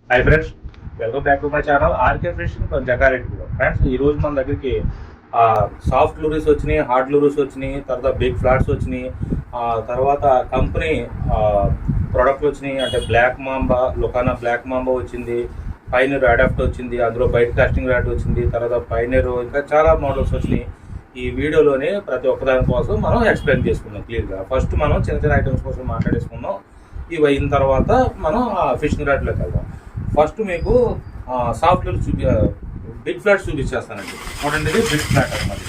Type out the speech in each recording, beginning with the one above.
Hi friends, welcome back to my channel RK fish Jagareddy. Friends, ఈ రోజు మన దగ్గరికి సాఫ్ట్ లూరీస్ వచ్చినాయి, హార్డ్ లూరీస్ వచ్చినాయి, తర్వాత బిగ్ ఫ్లాట్స్ వచ్చినాయి, తర్వాత కంపెనీ ప్రోడక్ట్లు వచ్చినాయి. అంటే బ్లాక్ మాంబా, లుకానా బ్లాక్ మాంబా వచ్చింది, పైనర్ అడాప్ట్ వచ్చింది, అందులో బైట్ కాస్టింగ్ ర్యాట్ వచ్చింది, తర్వాత పైనర్, ఇంకా చాలా మోడల్స్ వచ్చినాయి. ఈ వీడియోలోనే ప్రతి ఒక్కదాని కోసం మనం ఎక్స్ప్లెయిన్ చేసుకుందాం క్లియర్గా. ఫస్ట్ మనం చిన్న చిన్న ఐటమ్స్ కోసం మాట్లాడేసుకుందాం. ఇవి అయిన తర్వాత మనం ఫిషింగ్ ర్యాట్లోకి వెళ్దాం. ఫస్ట్ మీకు సాఫ్ట్ లూర్ బిగ్ ఫ్లాట్ చూపించేస్తానండి. చూడండి, ఇది బిగ్ ఫ్లాట్ అన్నమాట.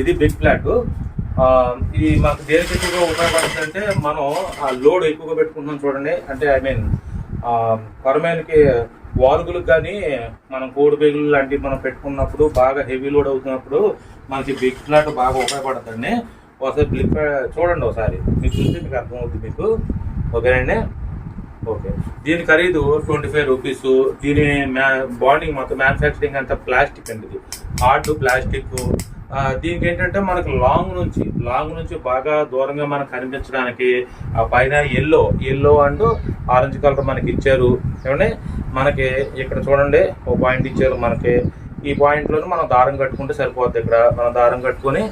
ఇది బిగ్ ఫ్లాట్. ఇది మాకు దేనికి ఎక్కువగా ఉపయోగపడుతుందంటే, మనం ఆ లోడ్ ఎక్కువగా పెట్టుకుంటున్నాం చూడండి. అంటే ఐ మీన్ కొరమేనికి వారుగులకు కానీ మనం కోడి పేగులు లాంటివి మనం పెట్టుకున్నప్పుడు బాగా హెవీ లోడ్ అవుతున్నప్పుడు మనకి బిగ్ ఫ్లాట్ బాగా ఉపయోగపడుతుందండి. ఒకసారి బిగ్ ఫ్లాట్ చూడండి, ఒకసారి మీకు చూసి మీకు అర్థమవుతుంది మీకు. ఓకేనండి, ఓకే. దీని ఖరీదు 25 రూపీస్. దీని బాండింగ్ మొత్తం మ్యానుఫ్యాక్చరింగ్ అంతా ప్లాస్టిక్ అండి. ఇది హార్డ్ ప్లాస్టిక్. దీనికి ఏంటంటే మనకు లాంగ్ నుంచి బాగా దూరంగా మనకు కనిపించడానికి ఆ పైన ఎల్లో అండ్ ఆరెంజ్ కలర్ మనకి ఇచ్చారు. ఏమంటే మనకి ఇక్కడ చూడండి ఒక పాయింట్ ఇచ్చారు మనకి. ఈ పాయింట్లోనే మనం దారం కట్టుకుంటే సరిపోద్ది. ఇక్కడ మనం దారం కట్టుకొని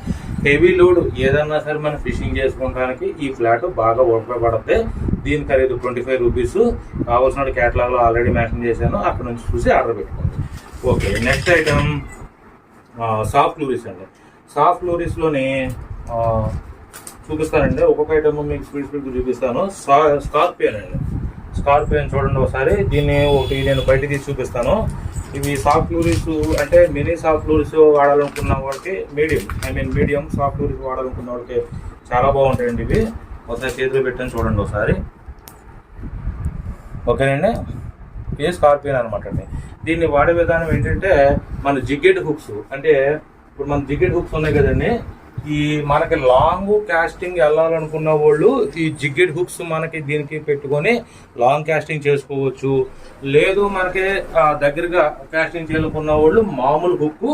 హెవీ లోడ్ ఏదన్నా సరే మనం ఫిషింగ్ చేసుకోవడానికి ఈ ఫ్లాట్ బాగా ఉపయోగపడుతుంది. దీని ఖరీదు 25 రూపీస్. కావాల్సిన క్యాటలాగ్లో ఆల్రెడీ మెన్షన్ చేశాను, అక్కడ నుంచి చూసి ఆర్డర్ పెట్టుకోండి. ఓకే, నెక్స్ట్ ఐటమ్ సాఫ్ట్ లూరీస్ అండి. సాఫ్ట్ లూరీస్లోని చూపిస్తానండి. ఒక్కొక్క ఐటమ్ మీకు స్పీడ్ చూపిస్తాను. స్కార్పియన్ అండి. స్కార్పియన్ చూడండి ఒకసారి. దీన్ని ఒకటి నేను బయట తీసి చూపిస్తాను. ఇవి సాఫ్ట్ లూరీస్ అంటే మినీ సాఫ్ట్ లూరీస్ వాడాలనుకున్న వాళ్ళకి, మీడియం సాఫ్ట్ లూరీస్ వాడాలనుకున్న వాళ్ళకి చాలా బాగుంటాయండి ఇవి. ఒకసారి చేతిలో పెట్టని చూడండి ఒకసారి. ఓకేనండి, ఇది స్కార్పియన్ అనమాట అండి. దీన్ని వాడే విధానం ఏంటంటే, మన జిగ్గెడ్ హుక్స్, అంటే ఇప్పుడు మన జిగ్గెడ్ హుక్స్ ఉన్నాయి కదండి. ఈ మనకి లాంగ్ కాస్టింగ్ వెళ్ళాలనుకున్న వాళ్ళు ఈ జిగ్గెడ్ హుక్స్ మనకి దీనికి పెట్టుకొని లాంగ్ కాస్టింగ్ చేసుకోవచ్చు. లేదు మనకి దగ్గరగా కాస్టింగ్ చేయాలనుకున్న వాళ్ళు మామూలు హుక్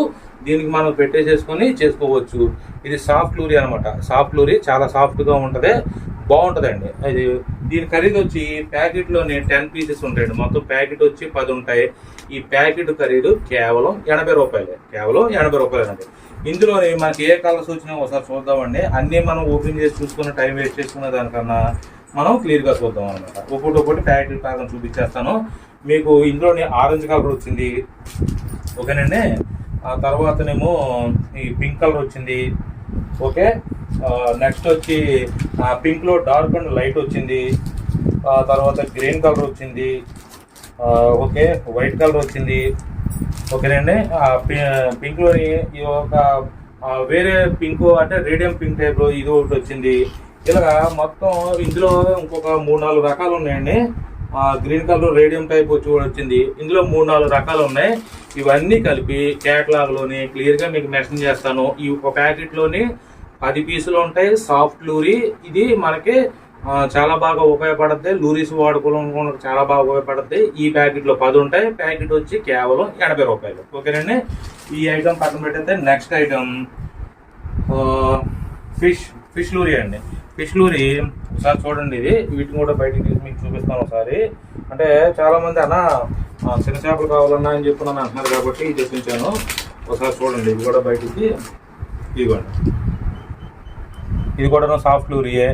దీనికి మనం పెట్టేసేసుకొని చేసుకోవచ్చు. ఇది సాఫ్ట్ లూరీ అనమాట. సాఫ్ట్ లూరీ చాలా సాఫ్ట్గా ఉంటుంది, బాగుంటుందండి. అది దీని ఖరీదు వచ్చి ప్యాకెట్లోనే 10 పీసెస్ ఉంటాయండి. మొత్తం ప్యాకెట్ వచ్చి 10 ఉంటాయి. ఈ ప్యాకెట్ ఖరీదు కేవలం 80 రూపాయలే. కేవలం 80 రూపాయలు అండి. ఇందులోని మనకి ఏ కలర్స్ వచ్చినా ఒకసారి చూద్దామండి. అన్నీ మనం ఓపెన్ చేసి చూసుకున్న టైం వేస్ట్ చేసుకునే దానికన్నా మనం క్లియర్గా చూద్దాం అనమాట. ఒక్కొక్కటి ప్యాకెట్ కాలం చూపించేస్తాను మీకు. ఇందులోని ఆరెంజ్ కలర్ వచ్చింది, ఓకేనండి. ఆ తర్వాతనేమో ఈ పింక్ కలర్ వచ్చింది. ఓకే, నెక్స్ట్ వచ్చి పింక్లో డార్క్ అండ్ లైట్ వచ్చింది. తర్వాత గ్రీన్ కలర్ వచ్చింది. ఓకే, వైట్ కలర్ వచ్చింది. ఓకేనండి, పింక్లోని ఈ ఒక వేరే పింక్ అంటే రేడియం పింక్ టైప్లో ఇది ఒకటి వచ్చింది. ఇలాగా మొత్తం ఇందులో ఇంకొక 3-4 రకాలు ఉన్నాయండి. గ్రీన్ కలర్ రేడియం టైప్ వచ్చి కూడా వచ్చింది. ఇందులో 3-4 రకాలు ఉన్నాయి. ఇవన్నీ కలిపి క్యాటలాగ్లోని క్లియర్గా మీకు మెన్షన్ చేస్తాను. ఈ ఒక ప్యాకెట్లోని 10 పీసులు ఉంటాయి. సాఫ్ట్ లూరీ ఇది మనకి చాలా బాగా ఉపయోగపడుతుంది. లూరీస్ వాడుకోవడం చాలా బాగా ఉపయోగపడుతుంది. ఈ ప్యాకెట్లో 10 ఉంటాయి. ప్యాకెట్ వచ్చి కేవలం 80 రూపాయలు. ఓకేనండి, ఈ ఐటమ్ పక్కన పెట్టేస్తే నెక్స్ట్ ఐటమ్ ఫిష్ లూరీ అండి. ఫిష్ లూరీ ఒకసారి చూడండి. ఇది వీటిని కూడా బయటికి తీసి మీకు చూపిస్తాను ఒకసారి. అంటే చాలామంది అన్న చిన్న చేపలు కావాలన్నా అని చెప్పి నన్ను అంటున్నారు కాబట్టి ఇది చూపించాను. ఒకసారి చూడండి, ఇది కూడా బయటికి. ఇదిగోండి, ఇది కూడాను సాఫ్ట్ లూరీయే.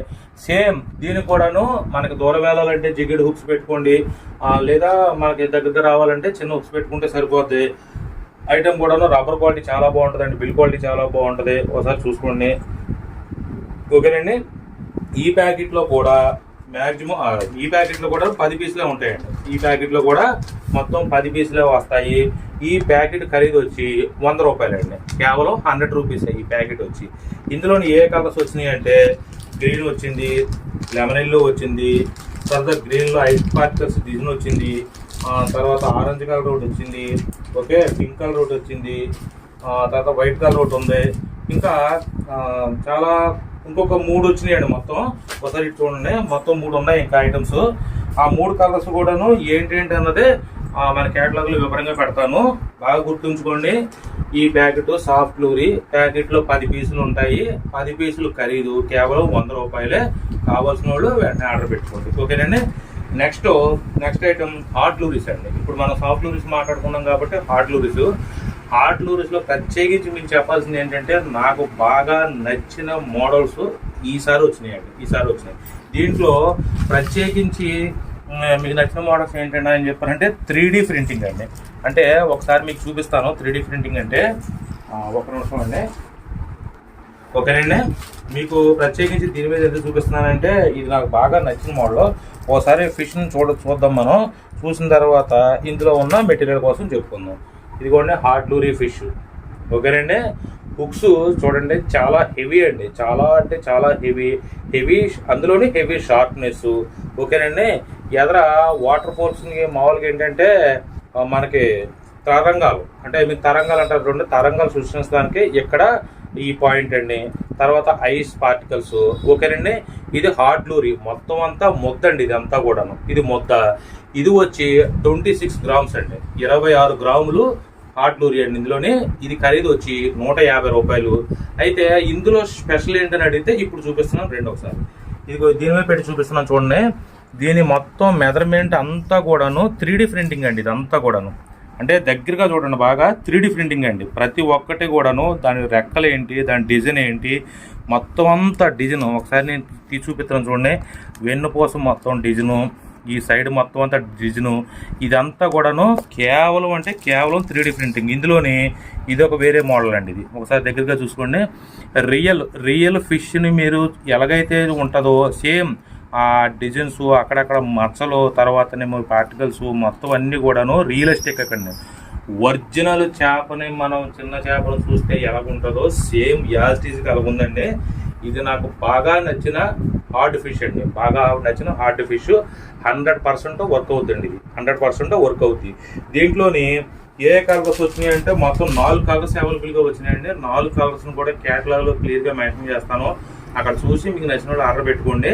సేమ్ దీనికి కూడాను మనకి దూరం వెళ్ళాలంటే జిగ్గెడ్ హుక్స్ పెట్టుకోండి, లేదా మనకి దగ్గర రావాలంటే చిన్న హుక్స్ పెట్టుకుంటే సరిపోద్ది. ఐటమ్ కూడాను రబ్బర్ క్వాలిటీ చాలా బాగుంటుందండి, బిల్ క్వాలిటీ చాలా బాగుంటుంది. ఒకసారి చూసుకోండి. ఓకేనండి, ఈ ప్యాకెట్లో కూడా మ్యాక్సిమం ఈ ప్యాకెట్లో కూడా 10 పీసులే ఉంటాయండి. ఈ ప్యాకెట్లో కూడా మొత్తం 10 పీసులే వస్తాయి. ఈ ప్యాకెట్ ఖరీదు వచ్చి 100 రూపాయలండి. కేవలం 100 రూపీస్ ఈ ప్యాకెట్ వచ్చి. ఇందులోని ఏ కలర్స్ వచ్చినాయి అంటే, గ్రీన్ వచ్చింది, లెమన్ ఎల్లో వచ్చింది, తర్వాత గ్రీన్లో ఐస్ పార్టికల్స్ డిజైన్ వచ్చింది, తర్వాత ఆరెంజ్ కలర్ ఒకటి వచ్చింది, ఓకే, పింక్ కలర్ ఒకటి వచ్చింది, తర్వాత వైట్ కలర్ ఒకటి ఉంది. ఇంకా చాలా ఇంకొక 3 వచ్చినాయండి మొత్తం. ఒకసారి చూడండి, మొత్తం 3 ఉన్నాయి ఇంకా ఐటమ్స్. ఆ 3 కలర్స్ కూడాను ఏంటి అన్నదే మన క్యాటలాగ్లో వివరంగా పెడతాను, బాగా గుర్తుంచుకోండి. ఈ ప్యాకెట్ సాఫ్ట్ లూరీ ప్యాకెట్లో 10 పీసులు ఉంటాయి. 10 పీసులు ఖరీదు కేవలం 100 రూపాయలే. కావాల్సిన వాళ్ళు వెంటనే ఆర్డర్ పెట్టుకోండి. ఓకేనండి, నెక్స్ట్ ఐటమ్ హార్డ్ లూరిస్ అండి. ఇప్పుడు మనం సాఫ్ట్ లూరిస్ మాట్లాడుకున్నాం కాబట్టి హార్డ్ లూరిస్లో ప్రత్యేకించి మీకు చెప్పాల్సింది ఏంటంటే నాకు బాగా నచ్చిన మోడల్స్ ఈసారి వచ్చినాయి. దీంట్లో ప్రత్యేకించి మీకు నచ్చిన మోడల్స్ ఏంటంటే అని చెప్పారంటే 3D ప్రింటింగ్ అండి. అంటే ఒకసారి మీకు చూపిస్తాను 3D ప్రింటింగ్ అంటే. ఒక నిమిషం అండి. ఓకేనండి, మీకు ప్రత్యేకించి దీని మీద ఎందుకు చూపిస్తున్నానంటే ఇది నాకు బాగా నచ్చిన మోడల్. ఒకసారి ఫిష్ని చూద్దాం. మనం చూసిన తర్వాత ఇందులో ఉన్న మెటీరియల్ కోసం చెప్పుకుందాం. ఇదిగోండి హార్డ్ లూరీ ఫిష్. ఓకేనండి, హుక్స్ చూడండి చాలా హెవీ అండి, చాలా అంటే చాలా హెవీ అందులోని హెవీ షార్ప్నెస్. ఓకేనండి, ఎదర వాటర్ ఫోర్స్ని మామూలుగా ఏంటంటే మనకి తరంగాలు అంటే మీకు తరంగాలు అంటారు, 2 తరంగాలు సృష్టించడానికి ఇక్కడ ఈ పాయింట్ అండి. తర్వాత ఐస్ పార్టికల్స్. ఓకేనండి, ఇది హార్డ్ లూరీ మొత్తం అంతా ముద్ద అండి. ఇది అంతా కూడాను ఇది ముద్ద. ఇది వచ్చి 26 గ్రామ్స్ అండి, 26 గ్రాములు హార్డ్ లూరీ అండి. ఇందులోనే ఇది ఖరీదు వచ్చి 150 రూపాయలు. అయితే ఇందులో స్పెషల్ ఏంటని అడిగితే ఇప్పుడు చూపిస్తున్నాను రెండు ఒకసారి. ఇది దీని మీద పెట్టి చూపిస్తున్నాను చూడండి. దీని మొత్తం మెజర్మెంట్ అంతా కూడాను 3D ప్రింటింగ్ అండి. ఇదంతా కూడాను అంటే దగ్గరగా చూడండి, బాగా 3D ప్రింటింగ్ అండి. ప్రతి ఒక్కటి కూడాను దాని రెక్కలు ఏంటి, దాని డిజైన్ ఏంటి, మొత్తం అంతా డిజైన్ ఒకసారి నేను చూపిస్తాను చూడండి. వెన్నుపూస మొత్తం డిజైను, ఈ సైడ్ మొత్తం అంతా డిజైను, ఇదంతా కూడాను కేవలం 3D ప్రింటింగ్. ఇందులోని ఇది ఒక వేరే మోడల్ అండి. ఇది ఒకసారి దగ్గరగా చూసుకోండి. రియల్ ఫిష్ని మీరు ఎలాగైతే ఉంటుందో సేమ్ ఆ డిజైన్స్, అక్కడక్కడ మచ్చలు, తర్వాతనేమో పార్టికల్స్ మొత్తం అన్నీ కూడాను రియలిస్టిక్. అక్కడనే ఒరిజినల్ చేపని మనం చిన్న చేపలు చూస్తే ఎలాగుంటుందో సేమ్ యాజిటీస్గా అలాగుందండి. ఇది నాకు బాగా నచ్చిన హార్డ్ ఫిష్ అండి. 100% వర్క్ అవుతుంది. ఇది 100% వర్క్ అవుతుంది. దీంట్లోని ఏ కలర్స్ వచ్చినాయి అంటే మొత్తం 4 కలర్స్ అవైలబుల్గా వచ్చినాయండి. 4 కలర్స్ని కూడా క్యాటలాగ్లో క్లియర్గా మెన్షన్ చేస్తాను. అక్కడ చూసి మీకు నచ్చిన వాళ్ళు ఆర్డర్ పెట్టుకోండి.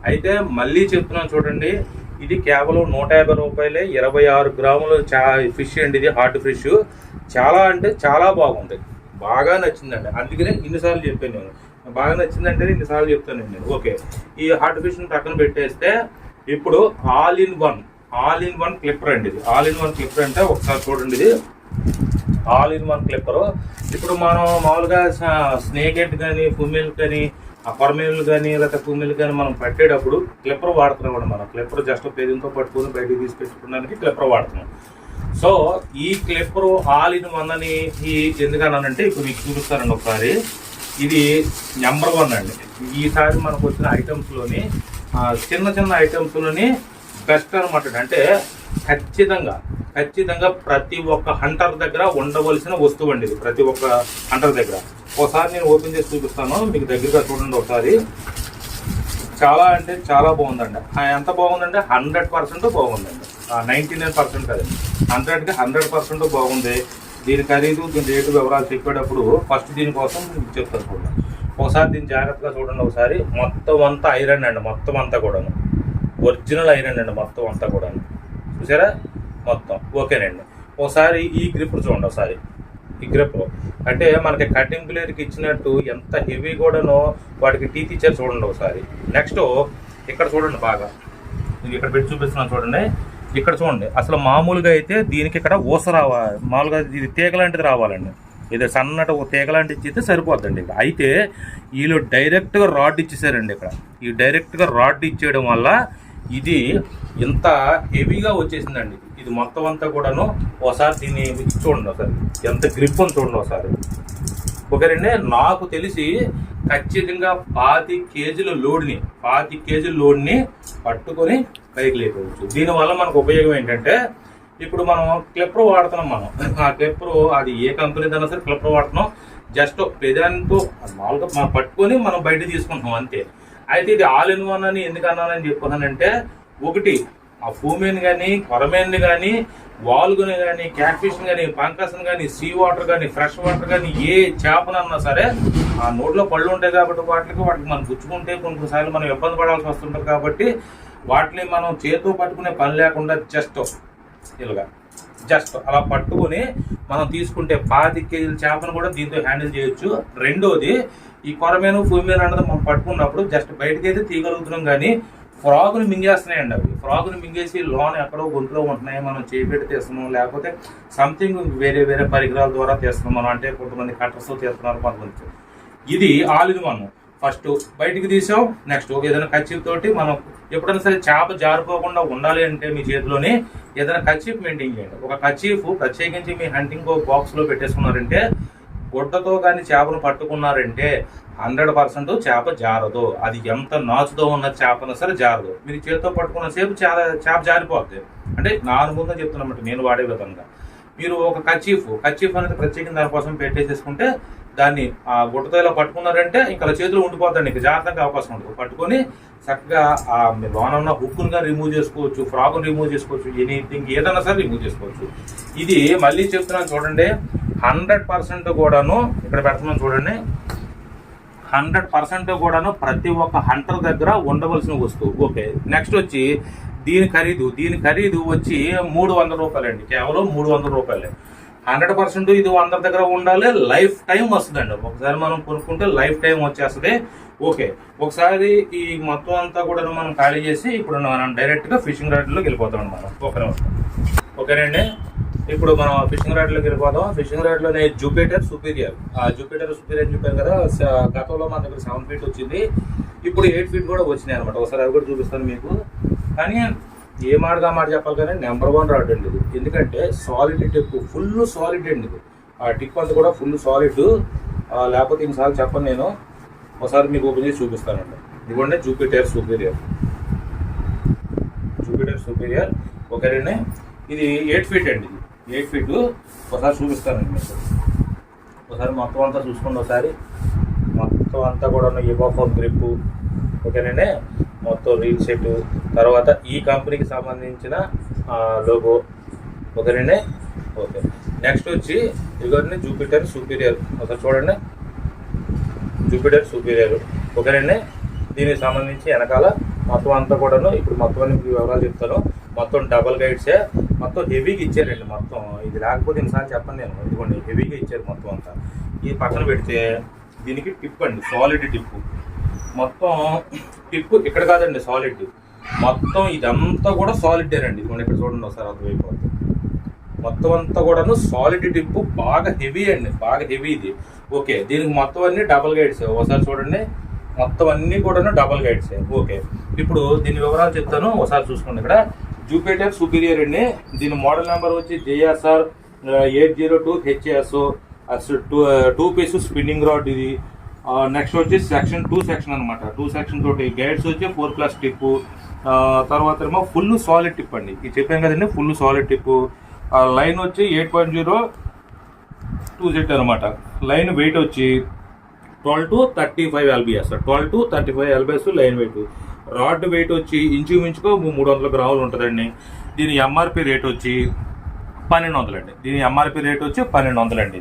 అయితే మళ్ళీ చెప్తున్నాను చూడండి, ఇది కేవలం 150 రూపాయలే. 26 గ్రాములు ఫిష్ అండి. ఇది హార్డ్ ఫిష్ చాలా అంటే చాలా బాగుంది, బాగా నచ్చిందండి. అందుకనే ఇన్నిసార్లు చెప్పాను నేను, బాగా నచ్చిందంటే ఇన్నిసార్లు చెప్తానండి నేను. ఓకే, ఈ హార్డ్ ఫిష్ని పక్కన పెట్టేస్తే ఇప్పుడు ఆల్ ఇన్ వన్ క్లిప్పర్ అండి. ఇది ఆల్ ఇన్ వన్ క్లిప్పర్ అంటే ఒకసారి చూడండి. ఇది ఆల్ ఇన్ వన్ క్లిప్పర్. ఇప్పుడు మనం మామూలుగా స్నేక్ హెడ్ కానీ ఫుమెల్ కానీ కొరమేలు కానీ లేకపోతే ఫుమెల్ కానీ మనం పట్టేటప్పుడు క్లిప్పర్ వాడుతున్నాం. మనం క్లిప్పర్ జస్ట్ పేరుతో పట్టుకుని బయటకు తీసుకెట్టుకోవడానికి క్లిప్పర్ వాడుతున్నాం. సో ఈ క్లిప్పర్ ఆల్ ఇన్ వన్ అని ఎందుకన్నానంటే ఇప్పుడు మీకు చూపిస్తానండి ఒకసారి. ఇది నెంబర్ 1 అండి. ఈసారి మనకు వచ్చిన ఐటమ్స్లోని చిన్న ఐటమ్స్లోని బెస్ట్ అనమాట. అంటే ఖచ్చితంగా ప్రతి ఒక్క హంటర్ దగ్గర ఉండవలసిన వస్తువు అండి ఇది. ప్రతి ఒక్క హంటర్ దగ్గర ఒకసారి నేను ఓపెన్ చేసి చూపిస్తాను, మీకు దగ్గరగా చూడండి ఒకసారి. చాలా అంటే చాలా బాగుందండి. ఎంత బాగుందంటే 100% బాగుందండి. 99% కాదు, 100% బాగుంది. దీని ఖరీదు, దీని రేటు వివరాలు చెప్పేటప్పుడు ఫస్ట్ దీనికోసం చెప్తాను చూడండి. ఒకసారి దీన్ని జాగ్రత్తగా చూడండి ఒకసారి. మొత్తం అంతా ఐరన్ అండి, మొత్తం అంతా కూడాను ఒరిజినల్ ఐరన్ అండి, మొత్తం అంతా కూడాను. చూసారా మొత్తం. ఓకేనండి, ఒకసారి ఈ గ్రిప్ చూడండి ఒకసారి. ఈ గ్రిప్ అంటే మనకి కటింగ్ ప్లేయర్కి ఇచ్చినట్టు ఎంత హెవీ కూడానో వాటికి టీత్ ఇచ్చారు చూడండి ఒకసారి. నెక్స్ట్ ఇక్కడ చూడండి, బాగా ఇక్కడ పెట్టి చూపిస్తున్నాను చూడండి. ఇక్కడ చూడండి, అసలు మామూలుగా అయితే దీనికి ఇక్కడ ఊస రావాలి, మామూలుగా ఇది తీగ లాంటిది రావాలండి. ఇది సన్నట తీగ లాంటిది ఇచ్చితే సరిపోద్దండి. అయితే వీళ్ళు డైరెక్ట్గా రాడ్ ఇచ్చేసారండి. ఇక్కడ ఈ డైరెక్ట్గా రాడ్ ఇచ్చేయడం వల్ల ఇది ఇంత హెవీగా వచ్చేసిందండి. ఇది మొత్తం అంతా కూడాను. ఒకసారి దీన్ని చూడండి ఒకసారి, ఎంత గ్రిప్ అని చూడండి ఒకసారి. ఓకేనండి, నాకు తెలిసి ఖచ్చితంగా 25 కేజీల లోడ్ని పట్టుకొని పైకి లేపవచ్చు. దీనివల్ల మనకు ఉపయోగం ఏంటంటే, ఇప్పుడు మనం క్లిప్పర్ వాడుతున్నాం. ఆ క్లిప్పర్ అది ఏ కంపెనీదైనా సరే క్లిప్పర్ వాడుతున్నాం. జస్ట్ పెదాంతో మామూలుగా మనం పట్టుకొని మనం బయట తీసుకుంటున్నాం అంతే. అయితే ఇది ఆల్ ఇన్ వన్ అని ఎందుకు అన్నానని చెప్పుకున్నానంటే, ఒకటి ఆ ఫూమెన్ కానీ కొరమేన్ని కానీ వాల్గుని కానీ క్యాట్ ఫిష్ని కానీ పంకస్ని కానీ సీ వాటర్ కానీ ఫ్రెష్ వాటర్ కానీ ఏ చేపనన్నా సరే ఆ నోట్లో పళ్ళు ఉంటాయి కాబట్టి వాటికి మనం గుచ్చుకుంటే కొన్నిసార్లు మనం ఇబ్బంది పడాల్సి వస్తుంటుంది. కాబట్టి వాటిని మనం చేతితో పట్టుకునే పని లేకుండా జస్ట్ అలా పట్టుకొని మనం తీసుకుంటే 25 కేజీల చేపను కూడా దీంతో హ్యాండిల్ చేయొచ్చు. రెండోది, ఈ కొరమేను ఫూమెన్ అన్నది మనం పట్టుకున్నప్పుడు జస్ట్ బయటకి అయితే తీయగలుగుతున్నాం, కానీ ఫ్రాగుని మింగేస్తున్నాయండి. అవి ఫ్రాగుని మింగేసి లోన్ ఎక్కడో గొంతులో ఉంటున్నాయి, మనం చేపెట్టి తీస్తున్నాం, లేకపోతే సంథింగ్ వేరే వేరే పరికరాల ద్వారా తీస్తున్నాం మనం. అంటే కొంతమంది కట్టర్స్తో తీస్తున్నారు కొంతమంది. ఇది ఆల్ ఇన్ వన్. ఫస్ట్ బయటికి తీసాం, నెక్స్ట్ ఏదైనా కర్చీఫ్ తోటి మనం ఎప్పుడైనా సరే చేప జారిపోకుండా ఉండాలి అంటే మీ చేతిలోనే ఏదైనా కర్చీఫ్ మెయింటైన్ చేయండి. ఒక కర్చీఫ్ ప్రత్యేకించి మీ హంటింగ్ బాక్స్లో పెట్టేసుకున్నారంటే, గుడ్డతో కానీ చేపను పట్టుకున్నారంటే 100% చేప జారదు. అది ఎంత నాచుతో ఉన్న చేపన సరే జారదు. మీరు చేతితో పట్టుకున్న సేపు చేప జారిపోద్ది. అంటే నా అనుభవంగా చెప్తున్నమాట, నేను వాడే విధంగా. మీరు ఒక కర్చీఫ్ అనేది ప్రత్యేకంగా దానికోసం పెట్టేసేసుకుంటే, దాన్ని ఆ గుడ్డతో ఇలా పట్టుకున్నారంటే ఇంకా చేతిలో ఉండిపోతాండి, ఇంకా జాగ్రత్తగా అవకాశం ఉంటుంది. పట్టుకొని చక్కగా ఆ లోన ఉన్న హుక్కును కానీ రిమూవ్ చేసుకోవచ్చు, ఫ్రాగును రిమూవ్ చేసుకోవచ్చు, ఎనీథింగ్ ఏదైనా సరే రిమూవ్ చేసుకోవచ్చు. ఇది మళ్ళీ చెప్తున్నాను చూడండి, 100% కూడాను ఇక్కడ పెడుతున్నాను చూడండి, 100% కూడాను ప్రతి ఒక్క హంటర్ దగ్గర ఉండవలసిన వస్తువు. ఓకే, నెక్స్ట్ వచ్చి దీని ఖరీదు వచ్చి 300 రూపాయలండి, కేవలం 300 రూపాయలే. 100% ఇది అందరి దగ్గర ఉండాలి, లైఫ్ టైం వస్తుందండి. ఒకసారి మనం కొనుక్కుంటే లైఫ్ టైం వచ్చేస్తుంది. ఓకే, ఒకసారి ఈ మొత్తం అంతా కూడా మనం ఖాళీ చేసి ఇప్పుడు మనం డైరెక్ట్గా ఫిషింగ్ రాడ్లోకి వెళ్ళిపోతాం మనం. ఓకేనండి, ఇప్పుడు మనం ఫిషింగ్ రాడ్లోకి వెళ్ళిపోతాం. ఫిషింగ్ రాడ్లోనే జూపిటర్ సుపీరియర్ చెప్పారు కదా, గతంలో మన దగ్గర 7 feet వచ్చింది, ఇప్పుడు 8 feet కూడా వచ్చినాయి అనమాట. ఒకసారి అవి కూడా చూపిస్తాను మీకు. కానీ ఏ మాట చెప్పాలి కానీ నెంబర్ 1 రాడ్ అండి ఇది. ఎందుకంటే సాలిడ్ టిప్, ఫుల్ సాలిడ్ అండి ఇది. ఆ టిప్ అంతా కూడా ఫుల్ సాలిడ్, లేకపోతే ఇంకోసారి చెప్పను నేను. ఒకసారి మీకు ఓపెన్ చేసి చూపిస్తానండి. ఇదిగోండి జూపిటర్ సుపీరియర్. ఓకేనండి, ఇది 8 feet అండి. ఇది 8 feet. ఒకసారి చూపిస్తానండి మీకు. ఒకసారి మొత్తం అంతా చూసుకోండి. ఒకసారి మొత్తం అంతా కూడా ఈబోఫోన్ గ్రిప్. ఓకేనండి, మొత్తం రీల్ సెట్, తర్వాత ఈ కంపెనీకి సంబంధించిన లోగో. ఓకేనండి, ఓకే. నెక్స్ట్ వచ్చి ఇదిగోండి జూపిటర్ సుపీరియర్. ఒకసారి చూడండి, జూపిటర్ సుపీరియర్. ఓకేనండి, దీనికి సంబంధించి వెనకాల మొత్తం అంతా కూడాను ఇప్పుడు మొత్తం అన్ని వివరాలు చెప్తాను. మొత్తం డబల్ గైడ్సే, మొత్తం హెవీగా ఇచ్చారండి. మొత్తం ఇది లేకపోతే ఇన్నిసార్లు చెప్పండి నేను. ఇదిగోండి హెవీగా ఇచ్చారు మొత్తం అంతా. ఈ పక్కన పెడితే దీనికి టిప్ అండి, సాలిడ్ టిప్. మొత్తం టిప్ ఇక్కడ కాదండి, సాలిడ్ మొత్తం ఇదంతా కూడా సాలిడేనండి. ఇదిగోండి ఇక్కడ చూడండి ఒకసారి అర్థమైపోతుంది. మొత్తం అంతా కూడాను సాలిడ్ టిప్, బాగా హెవీ అండి, బాగా హెవీ ఇది. ఓకే, దీనికి మొత్తం అన్ని డబల్ గైడ్స్. ఒకసారి చూడండి, మొత్తం అన్ని కూడాను డబల్ గైడ్స్. ఓకే, ఇప్పుడు దీని వివరాలు చెప్తాను, ఒకసారి చూసుకోండి. ఇక్కడ జూపిటర్ సుపీరియర్ అండి. దీని మోడల్ నెంబర్ వచ్చి JSR 802 HS, 2 piece spinning rod ఇది. నెక్స్ట్ వచ్చి సెక్షన్ 2 అనమాట. 2 సెక్షన్ తోటి గైడ్స్ వచ్చి 4+ టిప్. తర్వాత ఏమో ఫుల్ సాలిడ్ టిప్ అండి. ఇది చెప్పాను కదండి, ఫుల్ సాలిడ్ టిప్. లైన్ వచ్చి 8.02Z అనమాట. లైన్ వెయిట్ వచ్చి 12 to 35 lbs. 12 to 35 lbs line weight. Rod weight వచ్చి ఇంచుమించుకు 300 గ్రాములు ఉంటుందండి. దీని ఎంఆర్పి రేట్ వచ్చి 1200 అండి. దీని ఎంఆర్పి రేట్ వచ్చి 1200 అండి.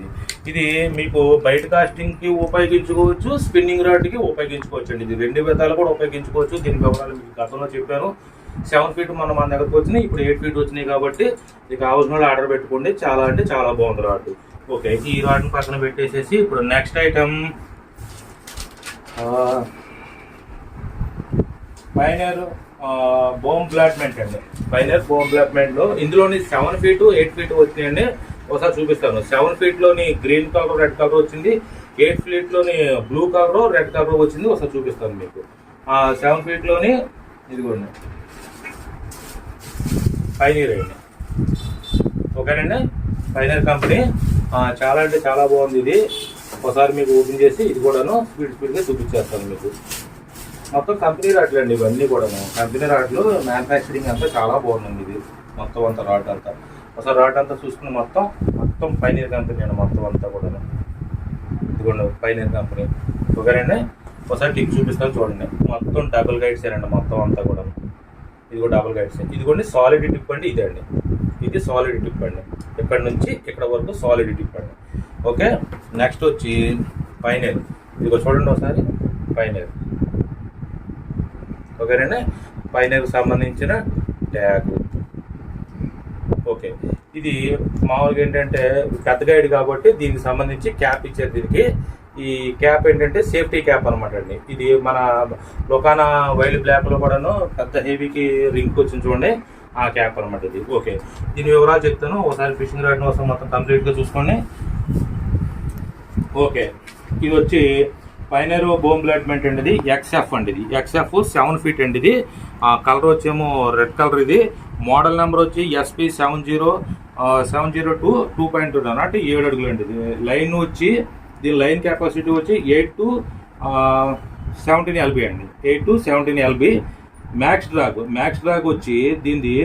ఇది మీకు బయట కాస్టింగ్కి ఉపయోగించుకోవచ్చు, స్పిన్నింగ్ రాడ్కి ఉపయోగించుకోవచ్చు అండి. ఇది 2 విధాలు కూడా ఉపయోగించుకోవచ్చు. దీని వివరాలు మీకు గతంలో చెప్పాను. 7 feet మన దగ్గరకు వచ్చినాయి, ఇప్పుడు 8 feet వచ్చినాయి. కాబట్టి మీకు కావాల్సిన వాళ్ళు ఆర్డర్ పెట్టుకోండి. చాలా అంటే చాలా బాగుంది రాడ్. ఓకే, ఈ రాడ్ని పక్కన పెట్టేసేసి ఇప్పుడు నెక్స్ట్ ఐటమ్ పైనర్ బోమ్ బ్లాట్మెంట్ అండి. పైనర్ బోమ్ బ్లాట్మెంట్లో ఇందులోని 7 feet 8 feet వచ్చినాయండి. ఒకసారి చూపిస్తాను. 7 feetలోని గ్రీన్ కలర్, రెడ్ కలర్ వచ్చింది. 8 feetలోని బ్లూ కలర్, రెడ్ కలర్ వచ్చింది. ఒకసారి చూపిస్తాను మీకు. 7 feetలోని ఇదిగోండి పైనీర్ అండి. ఓకేనండి, పైనర్ కంపెనీ చాలా అంటే చాలా బాగుంది ఇది. ఒకసారి మీకు ఓపెన్ చేసి ఇది కూడాను స్పీడ్గా చూపించేస్తాను మీకు. మొత్తం కంపెనీ రాడ్లు అండి ఇవన్నీ కూడాను. కంపెనీ రాడ్లు మ్యానుఫ్యాక్చరింగ్ అంతా చాలా బాగుందండి. ఇది మొత్తం అంతా రాడ్ అంతా. ఒకసారి రాడ్ అంతా చూసుకుని మొత్తం పైనీర్ కంపెనీ అండి. మొత్తం అంతా కూడాను ఇదిగోండి పైనీర్ కంపెనీ. ఓకేనండి, ఒకసారి టిప్ చూపిస్తాను చూడండి. మొత్తం డబుల్ గైడ్స్ అండి మొత్తం అంతా కూడా. ఇది కూడా డబుల్ గైడ్స్. ఇదిగోండి సాలిడ్ టిప్ అండి. ఇదే అండి, ఇది సాలిడ్ టిప్ అండి. ఇక్కడ నుంచి ఇక్కడ వరకు సాలిడ్ టిప్ అండి. ఓకే, నెక్స్ట్ వచ్చి పైనీర్. ఇదిగో చూడండి ఒకసారి పైనీర్. ఓకేనండి, పైనీర్కి సంబంధించిన ట్యాగ్. ఓకే, ఇది మామూలుగా ఏంటంటే పెద్ద గైడ్ కాబట్టి దీనికి సంబంధించి క్యాప్ ఇచ్చారు. దీనికి ఈ క్యాప్ ఏంటంటే సేఫ్టీ క్యాప్ అనమాట అండి. ఇది మన లొకానా వైల్డ్ బ్లాక్లో కూడాను పెద్ద హెవీకి రింగ్ వచ్చింది చూడండి, ఆ క్యాప్ అనమాట ఇది. ఓకే, దీని వివరాలు చెప్తాను, ఒకసారి ఫిషింగ్ రాడ్ కోసం మొత్తం కంప్లీట్గా చూసుకోండి. ఓకే, ఇది వచ్చి పైనర్ బోమ్ బ్లాడ్మెంట్ అండి, ఇది XF అండి, ఇది XF 7 ఫీట్ అండి. ఇది కలర్ వచ్చేమో రెడ్ కలర్. ఇది మోడల్ నెంబర్ వచ్చి SP 702 2.2 అంటే 7 అడుగులు అండి. ఇది లైన్ వచ్చి దీని లైన్ కెపాసిటీ వచ్చి 8 to 17 LB అండి, 8 to 17 LB. మ్యాక్స్ డ్రాగ్ వచ్చి దీనిది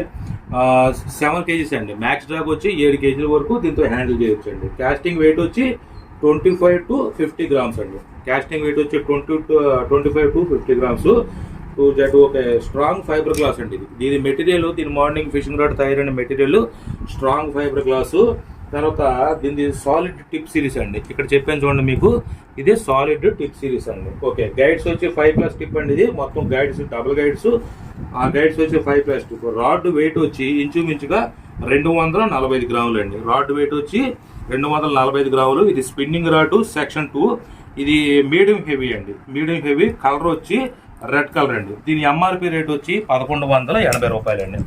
7 kgs అండి. మ్యాక్స్ డ్రాగ్ వచ్చి 7 kg వరకు దీంతో హ్యాండిల్ చేయొచ్చు అండి. కాస్టింగ్ వెయిట్ వచ్చి 25 to 50 grams అండి. కాస్టింగ్ వెయిట్ వచ్చి 25 to 50 grams. ఒక స్ట్రాంగ్ ఫైబర్ గ్లాస్ అండి. దీని మెటీరియల్, దీని మార్నింగ్ ఫిషింగ్ రాడ్ తయారైన మెటీరియల్ స్ట్రాంగ్ ఫైబర్ గ్లాసు. తర్వాత దీని సాలిడ్ టిప్ సిరీస్ అండి. ఇక్కడ చెప్పాను చూడండి మీకు, ఇది సాలిడ్ టిప్ సిరీస్ అండి. ఓకే, గైడ్స్ వచ్చి 5+ టిప్ అండి. ఇది మొత్తం గైడ్స్ డబుల్ గైడ్స్. ఆ గైడ్స్ వచ్చి 5+ టిప్. రాడ్ వెయిట్ వచ్చి ఇంచుమించుగా 245 గ్రాములు అండి. రాడ్ వెయిట్ వచ్చి 245 గ్రాములు. ఇది స్పిన్నింగ్ రాడ్ సెక్షన్ 2. ఇది మీడియం హెవీ అండి, మీడియం హెవీ. కలర్ వచ్చి రెడ్ కలర్ అండి. దీని MRP రేట్ వచ్చి 1180 రూపాయలు అండి.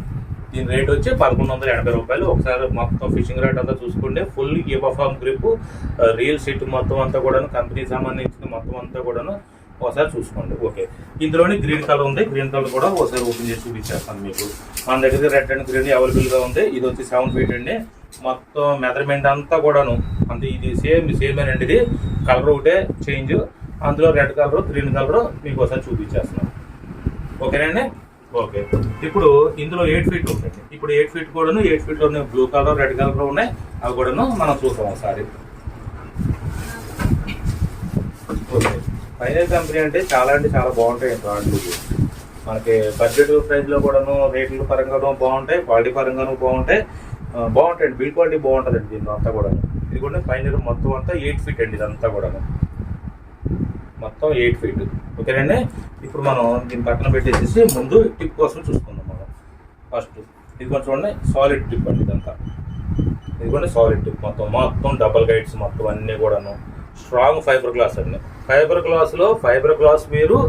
దీని రేట్ వచ్చి 1180 రూపాయలు. ఒకసారి మొత్తం ఫిషింగ్ రాడ్ అంతా చూసుకోండి. ఫుల్ ఈబఫామ్ గ్రిప్, రీల్ సెట్ మొత్తం అంతా కూడాను, కంపెనీకి సంబంధించిన మొత్తం అంతా కూడాను ఒకసారి చూసుకోండి. ఓకే, ఇందులోని గ్రీన్ కలర్ ఉంది. గ్రీన్ కలర్ కూడా ఒకసారి ఓపెన్ చేసి చూపించేస్తాను మీకు. మన దగ్గర రెడ్ అండ్ గ్రీన్ అవైలబుల్గా ఉంది. ఇది వచ్చి 7 ఫీట్ అండి. మొత్తం మెజర్మెంట్ అంతా కూడాను అంటే ఇది సేమ్ అండి. ఇది కలర్ ఒకటే చేంజ్, అందులో రెడ్ కలర్ గ్రీన్ కలర్ మీకు ఒకసారి చూపించేస్తున్నాను. ఓకేనండి. ఓకే, ఇప్పుడు ఇందులో 8 ఫీట్ ఉంటుంది. ఇప్పుడు 8 ఫీట్ కూడాను, 8 ఫీట్లో బ్లూ కలర్ రెడ్ కలర్ ఉన్నాయి. అవి కూడాను మనం చూస్తాం ఒకసారి. ఓకే, పైనర్ కంపెనీ అంటే చాలా బాగుంటాయి రాడ్లు. మనకి బడ్జెట్ ప్రైస్లో కూడాను, రేట్ల పరంగానూ బాగుంటాయి, క్వాలిటీ పరంగానూ బాగుంటాయండి. బిల్డ్ క్వాలిటీ బాగుంటుందండి దీని అంతా కూడా. ఇది కూడా పైనర్ మొత్తం అంతా 8 ఫీట్ అండి. ఇదంతా కూడా మొత్తం 8 ఫీట్. ఓకేనండి. ఇప్పుడు మనం దీన్ని పక్కన పెట్టేసి ముందు టిప్ కోసం చూసుకుందాం మనం. ఫస్ట్ ఇది కొంచెం చూడండి, సాలిడ్ టిప్ అండి ఇదంతా. ఇది కూడా సాలిడ్ టిప్ మొత్తం డబల్ గైడ్స్ మొత్తం అన్నీ కూడాను స్ట్రాంగ్ ఫైబర్ గ్లాస్ అండి. ఫైబర్ గ్లాస్లో ఫైబర్ గ్లాస్ వేరు,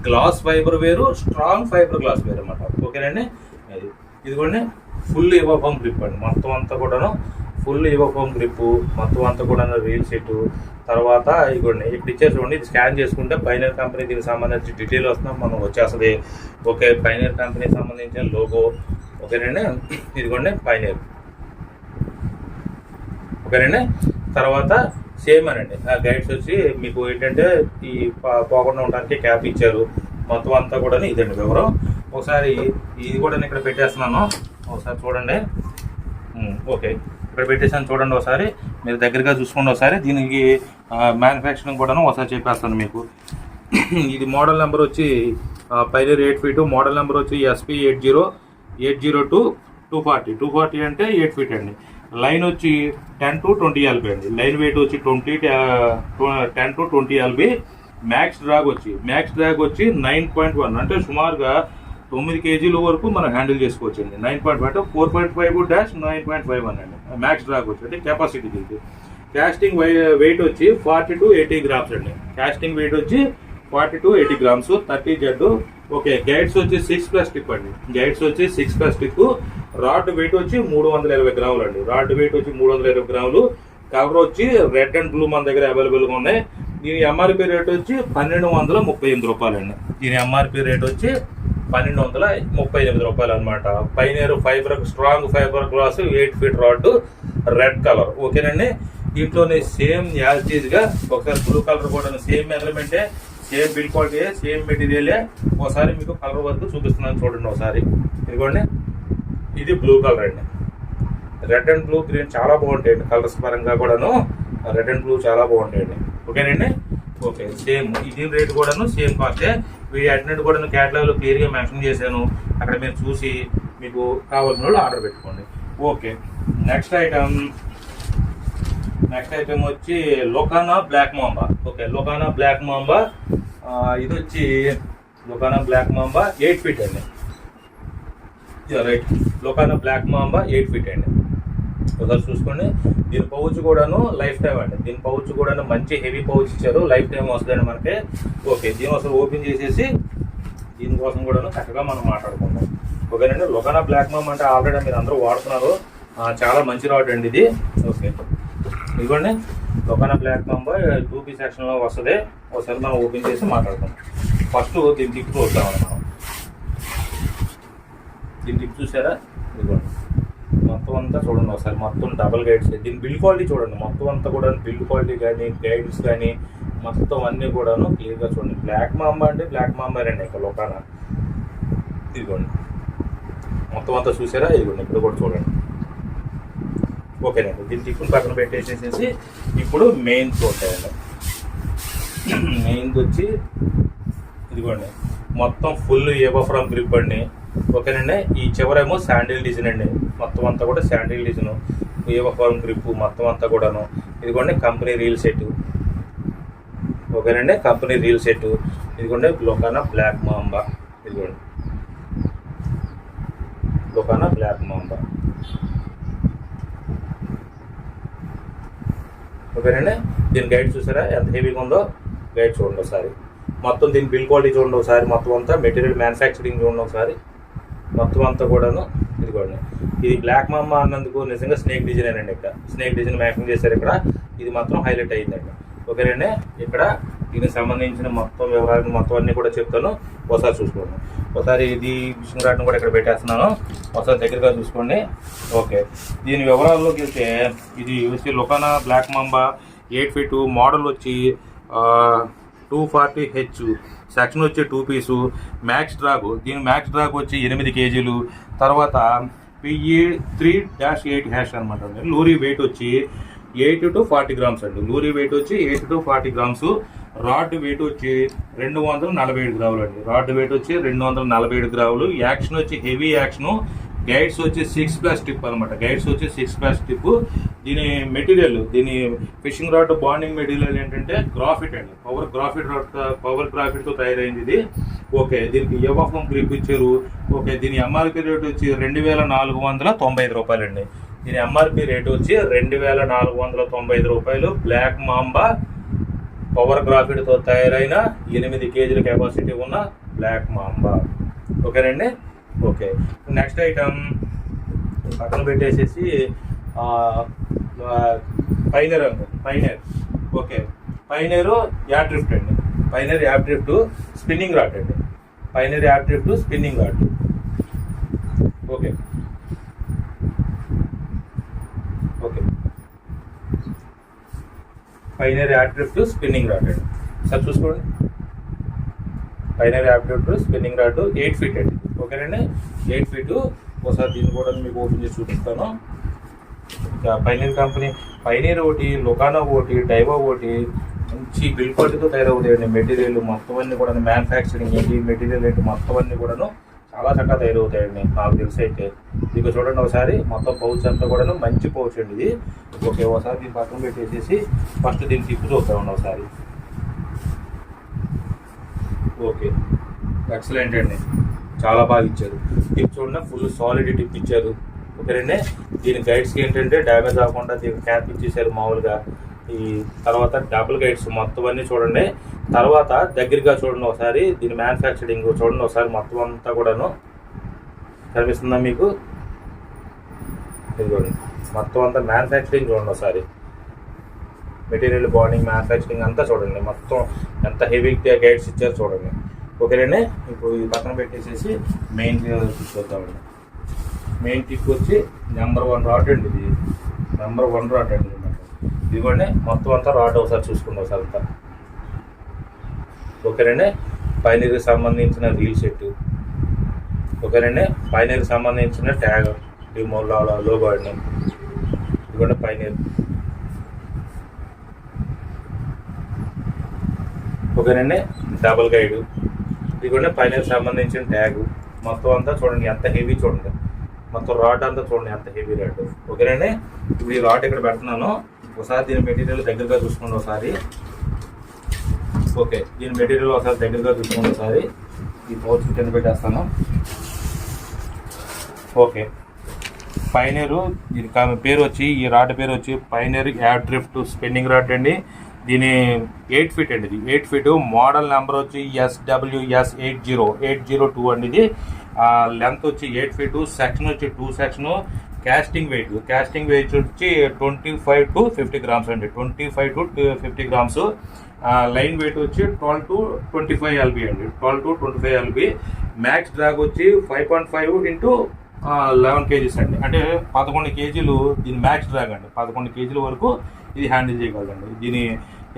గ్లాస్ ఫైబర్ వేరు, స్ట్రాంగ్ ఫైబర్ గ్లాస్ వేరు అన్నమాట. ఓకేనండి. ఇది కూడా ఫుల్ ఈవోఫామ్ గ్రిప్ అండి. మొత్తం అంతా కూడాను ఫుల్ ఈవోఫామ్ గ్రిప్, మొత్తం అంతా కూడా రీల్ సెట్. తర్వాత ఇదిగోండి ఇప్పుడు ఇచ్చేసి చూడండి, ఇది స్కాన్ చేసుకుంటే పైనర్ కంపెనీ దీనికి సంబంధించి డీటెయిల్ వస్తున్నాం మనం వచ్చేస్తుంది. ఓకే, పైనర్ కంపెనీకి సంబంధించిన లోగో. ఓకేనండి. ఇదిగోండి పైనర్. ఓకేనండి. తర్వాత సేమ్ అనండి గైడ్స్ వచ్చి మీకు ఏంటంటే ఈ పోకుండా ఉండడానికి క్యాప్ ఇచ్చారు. మొత్తం అంతా కూడా ఇదండి వివరం. ఒకసారి ఇది కూడా ఇక్కడ పెట్టేస్తున్నాను, ఒకసారి చూడండి. ఓకే, ఇక్కడ పెట్టేసాను చూడండి. ఒకసారి మీరు దగ్గరగా చూసుకోండి. ఒకసారి దీనికి మ్యానుఫ్యాక్చరింగ్ కూడా ఒకసారి చెప్పేస్తాను మీకు. ఇది మోడల్ నెంబర్ వచ్చి పైనర్ 8 ఫీటు. మోడల్ నెంబర్ వచ్చి SP 802 240 అంటే 8 ఫీట్ అండి. లైన్ వచ్చి 10 to 20 LB అండి. లైన్ వెయిట్ వచ్చి 10 to 20 LB. మ్యాక్స్ డ్రాగ్ వచ్చి 9.1 అంటే సుమారుగా 9 kg వరకు మనం హ్యాండిల్ చేసుకోవచ్చు అండి. 9.5 అంటే 4.5-9.51 అండి మ్యాక్స్ డ్రాగ్ వచ్చి అంటే కెపాసిటీ దీనికి. కాస్టింగ్ వెయిట్ వచ్చి 40 to 80 grams అండి. కాస్టింగ్ వెయిట్ వచ్చి 40 to 80 grams 30Z. Okay, guides వచ్చి 6+ టిప్ అండి. గైడ్స్ వచ్చి 6+ టిప్. రాడ్ వెయిట్ వచ్చి 320 గ్రాములు అండి. రాడ్ వెయిట్ వచ్చి 320 గ్రాములు. కలర్ వచ్చి రెడ్ అండ్ బ్లూ మన దగ్గర అవైలబుల్గా ఉన్నాయి. దీని MRP రేట్ వచ్చి 1238 రూపాయలు అండి. దీని MRP రేట్ వచ్చి 1238 రూపాయలు అనమాట. Pioneer strong fibre glass 8 feet rod red colour. ఓకేనండి. దీంట్లోనే సేమ్ యాజిటీజ్గా ఒకసారి బ్లూ కలర్ కూడా సేమ్ మెజర్మెంటే, సేమ్ బిల్డ్ క్వాలిటీ, సేమ్ మెటీరియలే. ఒకసారి మీకు కలర్ వరకు చూపిస్తున్నాను చూడండి ఒకసారి. ఇదిగోండి, ఇది బ్లూ కలర్ అండి. రెడ్ అండ్ బ్లూ గ్రీన్ చాలా బాగుంటాయండి కలర్స్ పరంగా కూడాను. రెడ్ అండ్ బ్లూ చాలా బాగుంటాయండి. ఓకేనండి. ఓకే, సేమ్ ఇది రేట్ కూడాను సేమ్ కాస్టే. వీడి అటెండెంట్ కూడా క్యాటలాగ్లో క్లియర్గా మెన్షన్ చేశాను. అక్కడ మీరు చూసి మీకు కావాల్సిన వాళ్ళు ఆర్డర్ పెట్టుకోండి. ఓకే, నెక్స్ట్ ఐటమ్ వచ్చి లొకానా బ్లాక్ మాంబా. ఓకే, లొకానా బ్లాక్ మాంబా. ఇది వచ్చి లొకానా బ్లాక్ మాంబా 8 ఫీట్ అండి. రైట్, లొకానా బ్లాక్ మాంబా 8 ఫీట్ అండి. ఒకసారి చూసుకోండి. దీని పౌచ్ కూడాను లైఫ్ టైం అండి. దీని పౌచ్ కూడాను మంచి హెవీ పౌచ్ ఇచ్చారు, లైఫ్ టైం వస్తుందండి మనకి. ఓకే, దీని ఒకసారి ఓపెన్ చేసేసి దీనికోసం కూడాను చక్కగా మనం మాట్లాడుకుందాం. ఓకేనండి. లొకానా బ్లాక్ మామ్ అంటే ఆల్రెడీ మీరు అందరూ వాడుతున్నారు, చాలా మంచి రాడ్ అండి ఇది. ఓకే, ఇదిగోండి లొకానా బ్లాక్ మామ్ 2 పీస్ సెక్షన్లో వస్తుంది. ఒకసారి మనం ఓపెన్ చేసి మాట్లాడుకుందాం. ఫస్ట్ దీని టిప్ చూద్దామండి మనం. దీని టిప్ చూసారా? ఇదిగోండి మొత్తం అంతా చూడండి ఒకసారి. మొత్తం డబల్ గైడ్స్. దీని బిల్డ్ క్వాలిటీ చూడండి. మొత్తం అంతా కూడా బిల్డ్ క్వాలిటీ కానీ గైడ్స్ కానీ మొత్తం అన్నీ కూడాను క్లియర్గా చూడండి. బ్లాక్ మాంబా అంటే బ్లాక్ మాంబా అండి ఇక్కడ లొకానా. ఇదిగోండి మొత్తం అంతా చూసారా? ఇదిగోండి ఇప్పుడు కూడా చూడండి. ఓకేనండి. దీన్ని టిఫిన్ పక్కన పెట్టేసేసి ఇప్పుడు మెయిన్ చూస్తాయండి. మెయిన్కి వచ్చి ఇదిగోండి మొత్తం ఫుల్ ఏబోఫ్రామ్ గ్రిప్ అండి. ఓకేనండి. ఈ చివరేమో శాండిల్ డిజైన్ అండి. మొత్తం అంతా కూడా శాండిల్ డిజైన్, ఏబోఫ్రామ్ గ్రిప్ మొత్తం అంతా కూడాను. ఇదిగోండి కంపెనీ రీల్ సెట్. ఓకేనండి, కంపెనీ రీల్ సెట్. ఇదిగోండి లొకానా బ్లాక్ మాంబా. ఇదిగోండి లొకానా బ్లాక్ మాంబా. ఓకేనండి. దీని గైడ్ చూసారా ఎంత హెవీగా ఉందో? గైడ్ చూడండి ఒకసారి. మొత్తం దీని బిల్ క్వాలిటీ చూడండి ఒకసారి. మొత్తం అంతా మెటీరియల్ మ్యానుఫ్యాక్చరింగ్ చూడండి ఒకసారి. మొత్తం అంతా కూడాను ఇదిగోండి. ఇది బ్లాక్ మాంబా అన్నందుకు నిజంగా స్నేక్ డిజైన్ అండి. ఇక్కడ స్నేక్ డిజైన్ మ్యాచింగ్ చేశారు. ఇక్కడ ఇది మాత్రం హైలైట్ అయ్యిందండి. ఓకేనండి. ఇక్కడ దీనికి సంబంధించిన మొత్తం వివరాలు మొత్తం అన్నీ కూడా చెప్తాను, ఒకసారి చూసుకోండి. ఒకసారి ఇది ఫిషింగ్ రాడ్ని కూడా ఇక్కడ పెట్టేస్తున్నాను, ఒకసారి దగ్గరగా చూసుకోండి. ఓకే, దీని వివరాల్లోకి వెళ్తే ఇది వచ్చి లొకానా బ్లాక్ మాంబా 8 feet మోడల్ వచ్చి 240H, సెక్షన్ వచ్చి 2 పీసు, మ్యాక్స్ డ్రాగ్. దీని మ్యాక్స్ డ్రాగ్ వచ్చి 8 kg. తర్వాత PE3-8 అనమాట అండి. లూరీ వెయిట్ వచ్చి 8 to 40 grams అండి. లూరీ వెయిట్ వచ్చి 8 to 40 grams. రాడ్ వెయిట్ వచ్చి 247 గ్రాములు అండి. రాడ్ వెయిట్ వచ్చి 247 గ్రాములు. యాక్షన్ వచ్చి హెవీ యాక్షన్. గైడ్స్ వచ్చి 6+ టిప్ అనమాట. గైడ్స్ వచ్చి 6+ టిప్. దీని మెటీరియల్, దీని ఫిషింగ్ రాడ్ బాండింగ్ మెటీరియల్ ఏంటంటే గ్రాఫిట్ అండి. పవర్ గ్రాఫిట్తో తయారైంది ఇది. ఓకే, దీనికి ఏబోఫ్రామ్ గ్రిప్ ఇచ్చారు. ఓకే, దీని ఎంఆర్పి రేట్ వచ్చి 2495 రూపాయలండి. దీని ఎంఆర్పి రేట్ వచ్చి 2495 రూపాయలు. బ్లాక్ మాంబా పవర్ గ్రాఫిట్తో తయారైన 8 kg కెపాసిటీ ఉన్న బ్లాక్ మాంబా. ఓకేనండి. ఓకే, నెక్స్ట్ ఐటమ్ పక్కన పెట్టేసేసి Pioneer. Okay, Pioneer app drift అండి. Pioneer app drift spinning rod అండి. Pioneer app drift spinning rod. Okay okay, Pioneer app drift spinning rod అండి. Sir చూసుకోండి. Pioneer app drift spinning rod 8 feet అండి. ఓకేనండి, 8 feet. ఒకసారి దీన్ని కూడా మీకు ఓపెన్ చేసి చూపిస్తాను. పైనర్ కంపెనీ, పైనర్ ఒకటి, లొకానా ఒకటి, డైవా ఒకటి మంచి బిల్ క్వాలిటీతో తయారవుతాయండి. మెటీరియల్ మొత్తం అన్ని కూడా మ్యానుఫ్యాక్చరింగ్ ఏంటి, మెటీరియల్ ఏంటి మొత్తం అన్ని కూడాను చాలా చక్కగా తయారవుతాయండి నాకు తెలిసి అయితే. ఇది చూడండి ఒకసారి. మొత్తం పౌచ్ అంతా కూడాను మంచి పౌచ్ అండి ఇది. ఓకే, ఒకసారి దీన్ని పక్కన పెట్టేసేసి ఫస్ట్ దీన్ని టిప్ చూద్దామండి ఒకసారి. ఓకే, ఎక్సలెంట్ అండి, చాలా బాగా ఇచ్చారు. టిప్ చూడండి, ఫుల్ సాలిడ్ టిప్ ఇచ్చారు. ఓకేనండి. దీని గైడ్స్కి ఏంటంటే డ్యామేజ్ అవ్వకుండా దీనికి క్యాప్ ఇచ్చేసారు మామూలుగా. ఈ తర్వాత డబుల్ గైడ్స్ మొత్తం అన్నీ చూడండి. తర్వాత దగ్గరగా చూడండి ఒకసారి. దీని మ్యానుఫ్యాక్చరింగ్ చూడండి ఒకసారి. మొత్తం అంతా కూడాను కనిపిస్తుందా మీకు? ఇదిగోండి మొత్తం అంతా మ్యానుఫ్యాక్చరింగ్ చూడండి ఒకసారి. మెటీరియల్ బాండింగ్ మ్యానుఫ్యాక్చరింగ్ అంతా చూడండి. మొత్తం ఎంత హెవీ గైడ్స్ ఇచ్చారు చూడండి. ఓకేనండి. ఇప్పుడు ఇది పక్కన పెట్టేసేసి మెయిన్ చూద్దామండి. మెయిన్ టిప్ వచ్చి నెంబర్ 1 రాడ్ అండి. ఇది నెంబర్ 1 రాడ్ అండి. ఇదిగోండి మొత్తం అంతా రాడ్ ఒకసారి చూసుకోండి ఒకసారి అంతా. ఓకేనండి. పైనర్కి సంబంధించిన రీల్ సెట్. ఓకేనండి. పైనర్కి సంబంధించిన ట్యాగ్ లోగో అండి. ఇదిగోండి పైనర్. ఓకేనండి. Double guide. ఇదిగోండి పైనర్కి సంబంధించిన ట్యాగ్. మొత్తం అంతా చూడండి ఎంత హెవీ చూడండి. మొత్తం రాడ్ అంతా చూడండి ఎంత హెవీ రాడ్. ఓకేనండి. ఇప్పుడు ఈ రాడ్ ఇక్కడ పెడుతున్నాను. ఒకసారి దీని మెటీరియల్ దగ్గరగా చూసుకోండి ఒకసారి. ఓకే, దీని మెటీరియల్ ఒకసారి దగ్గరగా చూసుకోండి ఒకసారి. ఈ పౌచ్ కింద పెట్టేస్తాను. ఓకే, పైనీరు, దీని పేరు వచ్చి, ఈ రాడ్ పేరు వచ్చి pioneer ad drift spinning rod అండి. దీని 8 ఫీట్ అండి, ఇది 8 ఫీట్. మోడల్ నెంబర్ వచ్చి SWS 80802 అండి. ఇది లెంత్ వచ్చి 8 ఫీటు, సెక్షన్ వచ్చి 2 సెక్షను. కాస్టింగ్ వెయిట్ వచ్చి 25 to 50 గ్రామ్స్ అండి, 25 to 50 గ్రామ్స్. లైన్ వెయిట్ వచ్చి 12 to 25 LB అండి, 12 to 25 LB. మ్యాక్స్ డ్రాగ్ వచ్చి 5.5 into 11 kgs అండి, అంటే 11 kgలు దీని మ్యాక్స్ డ్రాగ్ అండి. 11 kgల వరకు ఇది హ్యాండిల్ చేయగలదండి. దీని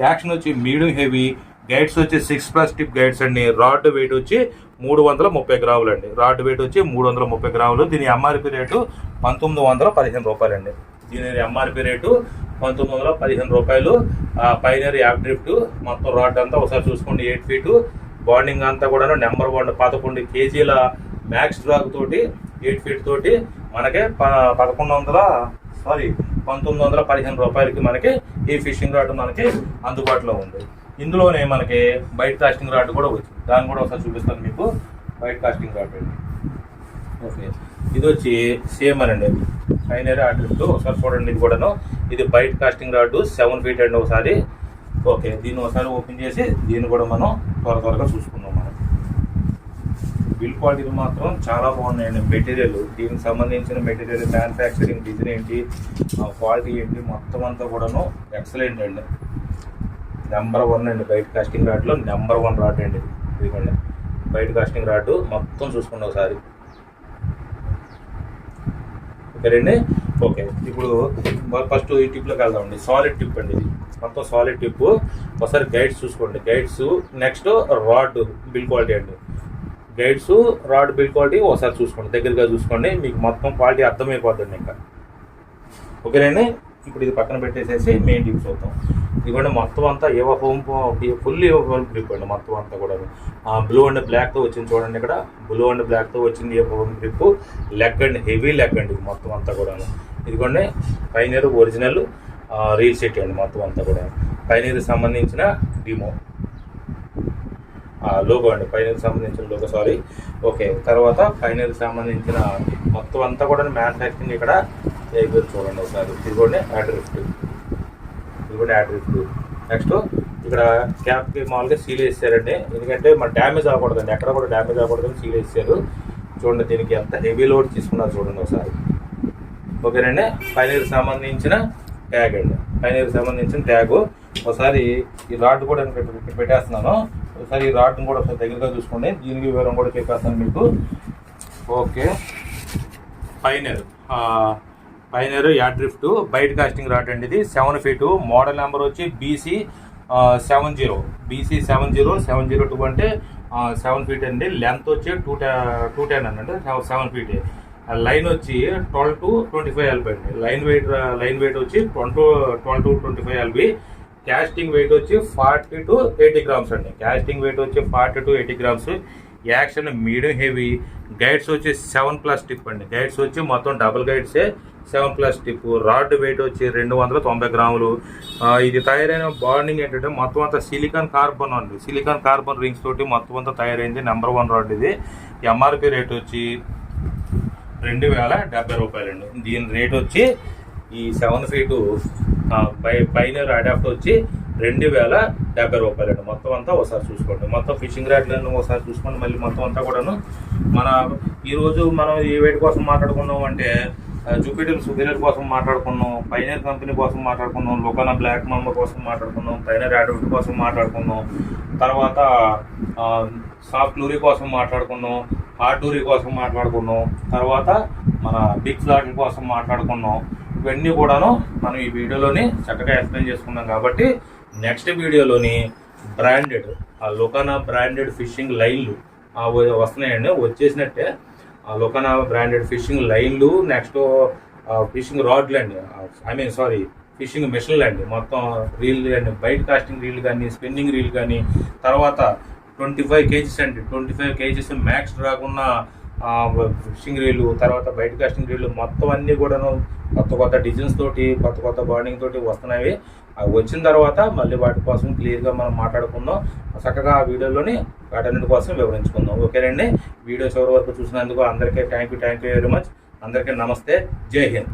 యాక్షన్ వచ్చి మీడియం హెవీ. గైడ్స్ వచ్చి 6+ టిప్ గైడ్స్ అండి. రాడ్ వెయిట్ వచ్చి 330 గ్రాములు అండి, రాడ్ వెయిట్ వచ్చి 330 గ్రాములు. దీని ఎంఆర్పి రేటు 1915 రూపాయలండి. దీని ఎంఆర్పి రేటు 1915 రూపాయలు. పైనీర్ యాప్ డ్రిఫ్ట్ మొత్తం రాడ్ అంతా ఒకసారి చూసుకోండి. 8 ఫీటు బాండింగ్ అంతా కూడా నెంబర్ 1 11 kgల మ్యాక్స్ డ్రాగ్ తోటి 8 ఫీట్ తోటి మనకి 1915 రూపాయలకి మనకి ఈ ఫిషింగ్ రాడ్ మనకి అందుబాటులో ఉంది. ఇందులోనే మనకి బైట్ కాస్టింగ్ రాడ్ కూడా వచ్చింది, దాన్ని కూడా ఒకసారి చూపిస్తాను మీకు. బైట్ కాస్టింగ్ రాడ్ అండి. ఓకే, ఇది వచ్చి సేమ్ అనండి, పైనీర్ యాడ్ డ్రిఫ్ట్. ఒకసారి చూడండి, ఇది కూడాను ఇది బైట్ కాస్టింగ్ రాడ్ 7 ఫీట్ అండి. ఒకసారి ఓకే, దీన్ని ఒకసారి ఓపెన్ చేసి దీన్ని కూడా మనం త్వరగా చూసుకుందాం. మనం బిల్ క్వాలిటీలు మాత్రం చాలా బాగున్నాయండి. మెటీరియల్, దీనికి సంబంధించిన మెటీరియల్, మ్యానుఫ్యాక్చరింగ్, డిజైన్ ఏంటి, క్వాలిటీ ఏంటి, మొత్తం అంతా కూడాను ఎక్సలెంట్ అండి. నెంబర్ 1 అండి, బైట్ కాస్టింగ్ రాడ్లో నెంబర్ 1 రాడ్ అండి. ఇదిగోండి బైట్ కాస్టింగ్ రాడ్ మొత్తం చూసుకోండి ఒకసారి. ఓకేనండి. ఓకే, ఇప్పుడు ఫస్ట్ ఈ టిప్లోకి వెళ్దామండి. సాలిడ్ టిప్ అండి, ఇది మొత్తం సాలిడ్ టిప్. ఒకసారి గైడ్స్ చూసుకోండి, guides. Next rod bill quality అండి. గైడ్స్, రాడ్ బిల్ క్వాలిటీ ఒకసారి చూసుకోండి, దగ్గరగా చూసుకోండి, మీకు మొత్తం క్వాలిటీ అర్థమైపోతుంది ఇంకా. ఓకేనండి. ఇప్పుడు ఇది పక్కన పెట్టేసేసి మెయిన్ టిప్స్ అవుతాం. ఇదిగోండి మొత్తం అంతా ఏవో హోమ్ ఫుల్ హోమ్ గ్రిప్ అండి. మొత్తం అంతా కూడా బ్లూ అండ్ బ్లాక్తో వచ్చింది చూడండి, ఇక్కడ బ్లూ అండ్ బ్లాక్తో వచ్చింది హోమ్ గ్రిప్. లెగ్ అండి, హెవీ లెగ్ అండి మొత్తం అంతా కూడా. ఇదిగోండి పైనీర్ ఒరిజినల్ రీల్ సెట్ అండి మొత్తం అంతా కూడా. పైనీర్కి సంబంధించిన డిమో లోగో అండి, పైనీర్కి సంబంధించిన లోగో, సారీ. ఓకే, తర్వాత పైనీర్కి సంబంధించిన మొత్తం అంతా కూడా మ్యానుఫ్యాక్చరింగ్ ఇక్కడ చూడండి ఒకసారి. ఇదిగోండి యాడ్ డ్రిఫ్ట్, ఇదిగోండి యాడ్ డ్రిఫ్ట్. నెక్స్ట్ ఇక్కడ క్యాప్కి మామూలుగా సీల్ వేసారండి, ఎందుకంటే మన డ్యామేజ్ అవ్వకూడదండి, ఎక్కడ కూడా డ్యామేజ్ అవ్వకూడదని సీల్ వేసారు. చూడండి దీనికి ఎంత హెవీ లోడ్ తీసుకున్నారు చూడండి ఒకసారి. ఓకేనండి. పైనీర్కి సంబంధించిన ట్యాగ్ అండి, పైనీర్కి సంబంధించిన ట్యాగు. ఒకసారి ఈ రాడ్ కూడా పెట్టేస్తున్నాను, ఒకసారి ఈ రాడ్ని కూడా ఒకసారి దగ్గరగా చూసుకోండి, దీనికి వివరం కూడా చెప్పేస్తాను మీకు. Okay, pioneer ad drift bait casting rod అండి. ఇది 7 ఫీటు. మోడల్ నెంబర్ వచ్చి BC702 అంటే 7 ఫీట్ అండి. లెంత్ వచ్చి 210 అండి, 7 ఫీట్. లైన్ వచ్చి 12 to 25 LB అండి. లైన్ వెయిట్ వచ్చి 12 to 25 LB. కాస్టింగ్ వెయిట్ వచ్చి 40 to 80 గ్రామ్స్ అండి. కాస్టింగ్ వెయిట్ వచ్చి 40 to 80 grams. Action medium heavy. Guides వచ్చి 7+ టిప్ అండి. గైడ్స్ వచ్చి మొత్తం డబుల్ గైడ్సే, 7+ టిప్. రాడ్ వెయిట్ వచ్చి 290 గ్రాములు. ఇది తయారైన బాండింగ్ ఏంటంటే మొత్తం అంతా సిలికాన్ కార్బన్ అండి, సిలికాన్ కార్బన్ రింగ్స్ తోటి మొత్తం అంతా తయారైంది. నెంబర్ 1 రాడ్ ఇది. ఎంఆర్పి రేట్ వచ్చి 2070 రూపాయలండి. దీని రేట్ వచ్చి ఈ 7 ఫీటు పైనీర్ అడాప్ట్ వచ్చి 2070 రూపాయలండి. మొత్తం అంతా ఒకసారి చూసుకోండి, మొత్తం ఫిషింగ్ ర్యాడ్లను ఒకసారి చూసుకోండి. మళ్ళీ మొత్తం అంతా కూడాను ఈరోజు మనం ఏ వెయిట్ కోసం మాట్లాడుకున్నాం అంటే జూపిటర్ సుపీరియర్ కోసం మాట్లాడుకున్నాం, పైనీర్ కంపెనీ కోసం మాట్లాడుకున్నాం, లోకానా బ్లాక్ మాంబా కోసం మాట్లాడుకున్నాం, పైనీర్ అడాప్ట్ కోసం మాట్లాడుకున్నాం, తర్వాత సాఫ్ట్ లూరీ కోసం మాట్లాడుకున్నాం, హార్డ్ లూరీ కోసం మాట్లాడుకున్నాం, తర్వాత మన బిగ్ ఫ్లాట్ కోసం మాట్లాడుకున్నాం. ఇవన్నీ కూడాను మనం ఈ వీడియోలోని చక్కగా ఎక్స్ప్లెయిన్ చేసుకున్నాం. కాబట్టి నెక్స్ట్ వీడియోలోని బ్రాండెడ్ లోకానా బ్రాండెడ్ ఫిషింగ్ లైన్లు వస్తున్నాయండి, వచ్చేసినట్టే. లోకానా బ్రాండెడ్ ఫిషింగ్ లైన్లు, నెక్స్ట్ ఫిషింగ్ రాడ్లు అండి, ఫిషింగ్ మిషన్లు అండి, మొత్తం రీల్ అండి, బైట్ కాస్టింగ్ రీల్ కానీ, స్పిన్నింగ్ రీల్ కానీ, తర్వాత 25 kgs అండి, 25 kgs మ్యాక్స్ డ్రాగ్ ఉన్న ఫిషింగ్ రీలు, తర్వాత బైట్ కాస్టింగ్ రీలు, మొత్తం అన్నీ కూడాను కొత్త డిజైన్స్ తోటి, కొత్త బాండింగ్ తోటి వస్తున్నాయి. అవి వచ్చిన తర్వాత మళ్ళీ వాటి కోసం క్లియర్గా మనం మాట్లాడుకుందాం. చక్కగా ఆ వీడియోలోని వాటన్నిటి కోసం వివరించుకుందాం. ఓకేనండి. వీడియో చివరి వరకు చూసినందుకు అందరికీ థ్యాంక్ యూ వెరీ మచ్. అందరికీ నమస్తే, జై హింద్.